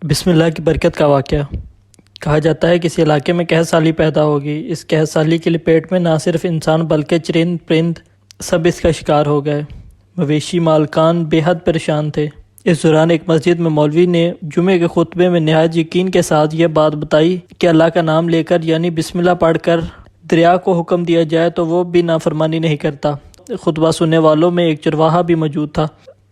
بسم اللہ کی برکت کا واقعہ۔ کہا جاتا ہے کسی علاقے میں قحط سالی پیدا ہوگی۔ اس قحط سالی کے لپیٹ میں نہ صرف انسان بلکہ چرند پرند سب اس کا شکار ہو گئے۔ مویشی مالکان بے حد پریشان تھے۔ اس دوران ایک مسجد میں مولوی نے جمعے کے خطبے میں نہایت یقین کے ساتھ یہ بات بتائی کہ اللہ کا نام لے کر یعنی بسم اللہ پڑھ کر دریا کو حکم دیا جائے تو وہ بھی نافرمانی نہیں کرتا۔ خطبہ سننے والوں میں ایک چرواہا بھی موجود تھا۔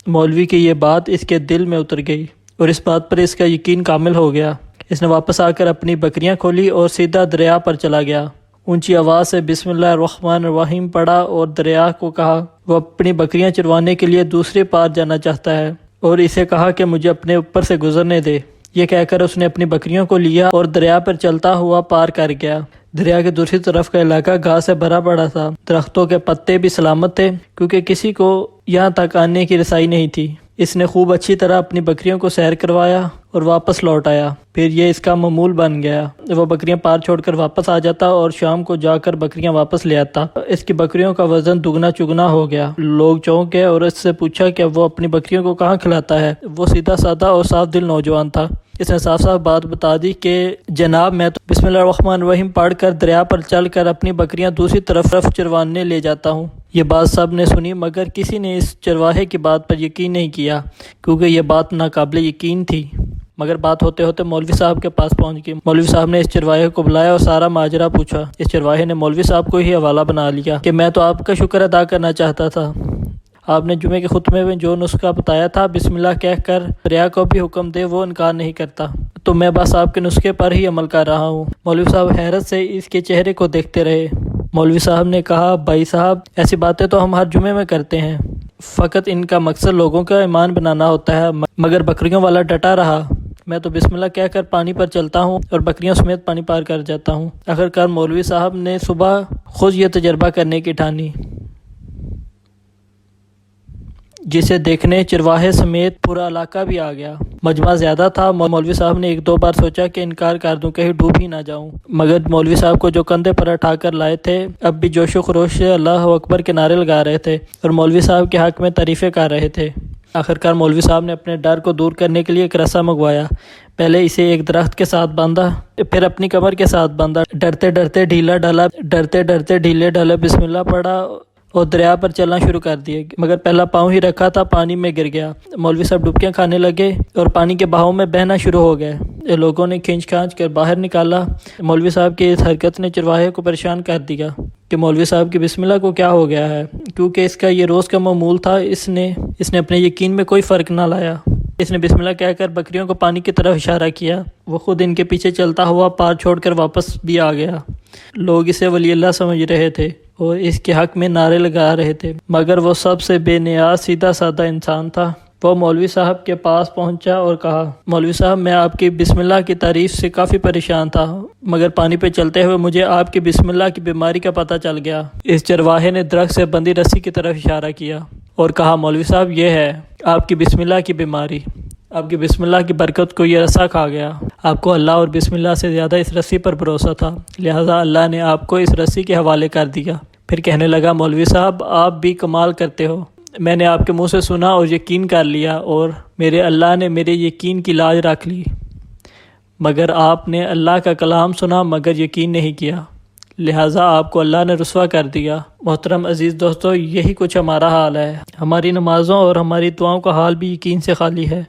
مولوی کی یہ بات اس کے دل میں اتر گئی اور اس بات پر اس کا یقین کامل ہو گیا۔ اس نے واپس آ کر اپنی بکریاں کھولی اور سیدھا دریا پر چلا گیا۔ اونچی آواز سے بسم اللہ الرحمن الرحیم پڑھا اور دریا کو کہا وہ اپنی بکریاں چروانے کے لیے دوسرے پار جانا چاہتا ہے اور اسے کہا کہ مجھے اپنے اوپر سے گزرنے دے۔ یہ کہہ کر اس نے اپنی بکریوں کو لیا اور دریا پر چلتا ہوا پار کر گیا۔ دریا کے دوسری طرف کا علاقہ گھاس سے بھرا پڑا تھا۔ درختوں کے پتے بھی سلامت تھے کیونکہ کسی کو یہاں تک آنے کی رسائی نہیں تھی۔ اس نے خوب اچھی طرح اپنی بکریوں کو سیر کروایا اور واپس لوٹ آیا۔ پھر یہ اس کا معمول بن گیا۔ وہ بکریاں پار چھوڑ کر واپس آ جاتا اور شام کو جا کر بکریاں واپس لے آتا۔ اس کی بکریوں کا وزن دگنا چگنا ہو گیا۔ لوگ چونک گئے اور اس سے پوچھا کہ وہ اپنی بکریوں کو کہاں کھلاتا ہے۔ وہ سیدھا سادہ اور صاف دل نوجوان تھا۔ اس نے صاف صاف بات بتا دی کہ جناب میں تو بسم اللہ الرحمن الرحیم پڑھ کر دریا پر چل کر اپنی بکریاں دوسری طرف چروانے لے جاتا ہوں۔ یہ بات سب نے سنی مگر کسی نے اس چرواہے کی بات پر یقین نہیں کیا کیونکہ یہ بات ناقابل یقین تھی۔ مگر بات ہوتے ہوتے مولوی صاحب کے پاس پہنچ گئی۔ مولوی صاحب نے اس چرواہے کو بلایا اور سارا ماجرا پوچھا۔ اس چرواہے نے مولوی صاحب کو ہی حوالہ بنا لیا کہ میں تو آپ کا شکر ادا کرنا چاہتا تھا۔ آپ نے جمعے کے خطبے میں جو نسخہ بتایا تھا بسم اللہ کہہ کر دریا کو بھی حکم دے وہ انکار نہیں کرتا، تو میں بس آپ کے نسخے پر ہی عمل کر رہا ہوں۔ مولوی صاحب حیرت سے اس کے چہرے کو دیکھتے رہے۔ مولوی صاحب نے کہا بھائی صاحب ایسی باتیں تو ہم ہر جمعے میں کرتے ہیں، فقط ان کا مقصد لوگوں کا ایمان بنانا ہوتا ہے، مگر بکریوں والا ڈٹا رہا۔ میں تو بسم اللہ کہہ کر پانی پر چلتا ہوں اور بکریوں سمیت پانی پار کر جاتا ہوں۔ آخرکار مولوی صاحب نے صبح خود یہ تجربہ کرنے کی ٹھانی، جسے دیکھنے چرواہے سمیت پورا علاقہ بھی آ گیا۔ مجمع زیادہ تھا۔ مولوی صاحب نے ایک دو بار سوچا کہ انکار کر دوں، کہیں ڈوب ہی نہ جاؤں، مگر مولوی صاحب کو جو کندھے پر اٹھا کر لائے تھے اب بھی جوش و خروش سے اللہ اکبر کے نعرے لگا رہے تھے اور مولوی صاحب کے حق میں تعریفیں کر رہے تھے۔ آخرکار مولوی صاحب نے اپنے ڈر کو دور کرنے کے لیے ایک رسا منگوایا۔ پہلے اسے ایک درخت کے ساتھ باندھا، پھر اپنی کمر کے ساتھ باندھا، ڈرتے ڈرتے ڈھیلا ڈالا، ڈرتے ڈرتے ڈھیلے ڈالے، بسم اللہ پڑھا اور دریا پر چلنا شروع کر دیا، مگر پہلا پاؤں ہی رکھا تھا پانی میں گر گیا۔ مولوی صاحب ڈبکیاں کھانے لگے اور پانی کے بہاؤ میں بہنا شروع ہو گئے۔ لوگوں نے کھینچ کھانچ کر باہر نکالا۔ مولوی صاحب کی اس حرکت نے چرواہے کو پریشان کر دیا کہ مولوی صاحب کی بسم اللہ کو کیا ہو گیا ہے، کیونکہ اس کا یہ روز کا معمول تھا۔ اس نے اپنے یقین میں کوئی فرق نہ لایا۔ اس نے بسم اللہ کہہ کر بکریوں کو پانی کی طرف اشارہ کیا۔ وہ خود ان کے پیچھے چلتا ہوا پار چھوڑ کر واپس بھی آ گیا۔ لوگ اسے ولی اللہ سمجھ رہے تھے اور اس کے حق میں نعرے لگا رہے تھے، مگر وہ سب سے بے نیاز سیدھا سادہ انسان تھا۔ وہ مولوی صاحب کے پاس پہنچا اور کہا مولوی صاحب میں آپ کی بسم اللہ کی تعریف سے کافی پریشان تھا، مگر پانی پہ چلتے ہوئے مجھے آپ کی بسم اللہ کی بیماری کا پتہ چل گیا۔ اس چرواہے نے درخت سے بندھی رسی کی طرف اشارہ کیا اور کہا مولوی صاحب یہ ہے آپ کی بسم اللہ کی بیماری۔ آپ کی بسم اللہ کی برکت کو یہ رسا کھا گیا۔ آپ کو اللہ اور بسم اللہ سے زیادہ اس رسی پر بھروسہ تھا، لہٰذا اللہ نے آپ کو اس رسی کے حوالے کر دیا۔ پھر کہنے لگا مولوی صاحب آپ بھی کمال کرتے ہو، میں نے آپ کے منہ سے سنا اور یقین کر لیا اور میرے اللہ نے میرے یقین کی لاج رکھ لی، مگر آپ نے اللہ کا کلام سنا مگر یقین نہیں کیا، لہٰذا آپ کو اللہ نے رسوا کر دیا۔ محترم عزیز دوستو، یہی کچھ ہمارا حال ہے۔ ہماری نمازوں اور ہماری دعاؤں کا حال بھی یقین سے خالی ہے۔